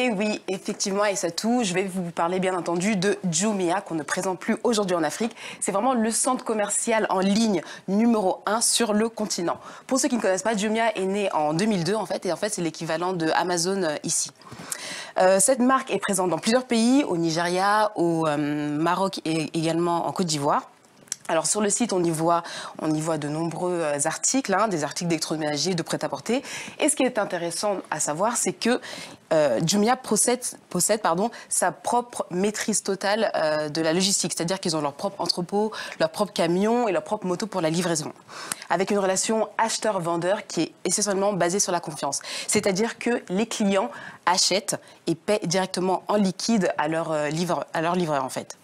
Et oui, effectivement, Aïssatou, je vais vous parler bien entendu de Jumia, qu'on ne présente plus aujourd'hui en Afrique. C'est vraiment le centre commercial en ligne numéro 1 sur le continent. Pour ceux qui ne connaissent pas, Jumia est né en 2002 en fait, et en fait c'est l'équivalent de Amazon ici. Cette marque est présente dans plusieurs pays, au Nigeria, au Maroc et également en Côte d'Ivoire. Alors sur le site, on y voit de nombreux articles, des articles d'électroménager, de prêt-à-porter. Et ce qui est intéressant à savoir, c'est que Jumia possède sa propre maîtrise totale de la logistique. C'est-à-dire qu'ils ont leur propre entrepôt, leur propre camion et leur propre moto pour la livraison. Avec une relation acheteur-vendeur qui est essentiellement basée sur la confiance. C'est-à-dire que les clients achètent et paient directement en liquide à leur livreur en fait.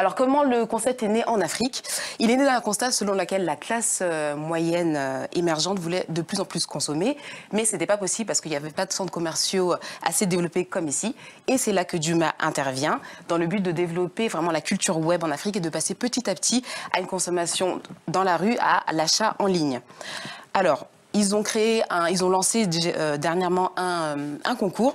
Alors, comment le concept est né en Afrique? Il est né d'un constat selon lequel la classe moyenne émergente voulait de plus en plus consommer, mais ce n'était pas possible parce qu'il n'y avait pas de centres commerciaux assez développés comme ici. Et c'est là que Jumia intervient, dans le but de développer vraiment la culture web en Afrique et de passer petit à petit à une consommation dans la rue, à l'achat en ligne. Alors, ils ont lancé dernièrement un concours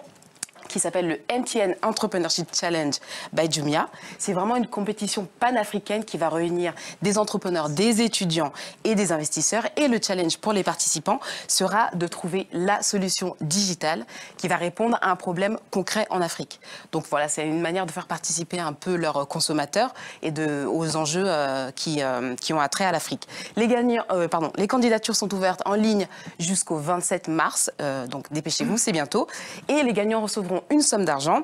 qui s'appelle le MTN Entrepreneurship Challenge by Jumia. C'est vraiment une compétition panafricaine qui va réunir des entrepreneurs, des étudiants et des investisseurs. Et le challenge pour les participants sera de trouver la solution digitale qui va répondre à un problème concret en Afrique. Donc voilà, c'est une manière de faire participer un peu leurs consommateurs et aux enjeux qui ont attrait à l'Afrique. Les candidatures sont ouvertes en ligne jusqu'au 27 mars, donc dépêchez-vous, c'est bientôt. Et les gagnants recevront une somme d'argent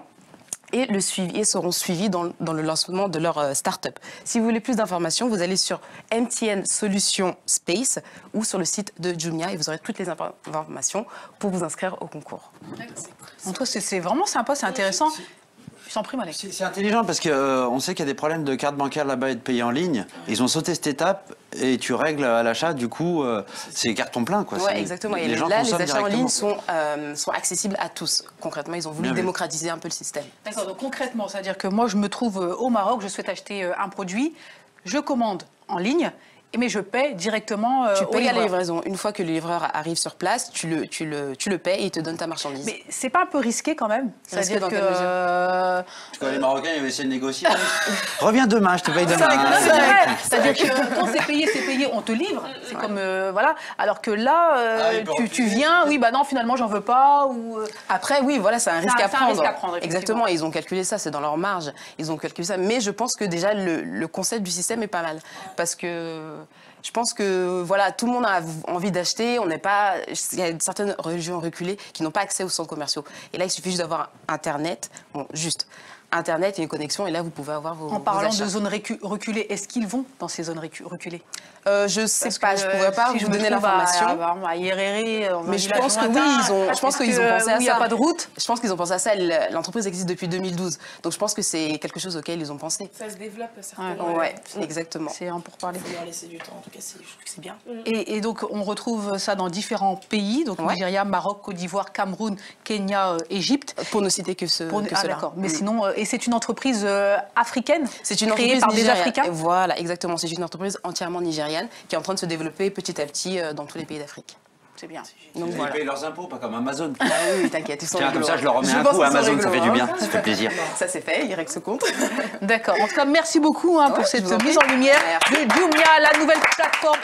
et seront suivis dans le lancement de leur start-up. Si vous voulez plus d'informations, vous allez sur MTN Solutions Space ou sur le site de Jumia et vous aurez toutes les informations pour vous inscrire au concours. Donc c'est vraiment sympa, c'est intéressant. Je t'en prie, Malek. C'est intelligent parce qu'on sait qu'il y a des problèmes de carte bancaire là-bas et de payer en ligne. Ils ont sauté cette étape et tu règles à l'achat, du coup, c'est carton plein. Oui, exactement. Et les achats en ligne sont accessibles à tous. Concrètement, ils ont voulu démocratiser un peu le système. D'accord, donc concrètement, c'est-à-dire que moi, je me trouve au Maroc, je souhaite acheter un produit, je commande en ligne, mais je paie directement tu payes au à la livraison. Une fois que le livreur arrive sur place, tu le paies et il te donne ta marchandise. Mais c'est pas un peu risqué quand même? C'est-à-dire que... Tu connais les Marocains, ils vont essayer de négocier. Reviens demain, je te paye demain. C'est-à-dire que quand c'est payé, on te livre. C'est comme... voilà. Alors que là, tu viens, oui, bah non, finalement, j'en veux pas. Ou... Après, oui, voilà, c'est un risque à prendre. Exactement, ils ont calculé ça, c'est dans leur marge. Ils ont calculé ça. Mais je pense que déjà, le concept du système est pas mal. Parce que... Je pense que voilà, tout le monde a envie d'acheter. Il y a certaines régions reculées qui n'ont pas accès aux centres commerciaux. Et là, il suffit juste d'avoir Internet, Internet et une connexion. Et là, vous pouvez avoir vos En parlant achats. de zones reculées, est-ce qu'ils vont dans ces zones reculées? Je sais pas, je ne pourrais pas vous donner l'information. À Yeréré, mais je pense que oui, je pense qu'ils ont pensé à ça. Il n'y a pas de route. Je pense qu'ils ont pensé à ça. L'entreprise existe depuis 2012. Donc je pense que c'est quelque chose auquel ils ont pensé. Ça se développe certainement. Ouais, exactement. C'est pour parler. Il faut leur laisser du temps. En tout cas, je trouve que c'est bien. Et donc on retrouve ça dans différents pays, donc Nigeria, Maroc, Côte d'Ivoire, Cameroun, Kenya, Égypte. Pour ne citer que cela. D'accord. Mais sinon, et c'est une entreprise africaine. C'est une créée entreprise par des Africains. Voilà, exactement. C'est une entreprise entièrement nigériane qui est en train de se développer petit à petit dans tous les pays d'Afrique. C'est bien. Donc, ils payent leurs impôts, pas comme Amazon. Ah oui, t'inquiète, ils sont Tiens, comme ça, je leur remets un coup à Amazon, ça fait du bien, ça fait plaisir. Ça c'est fait, il règle ce compte. D'accord. En tout cas, merci beaucoup pour cette mise en lumière de Jumia, la nouvelle plateforme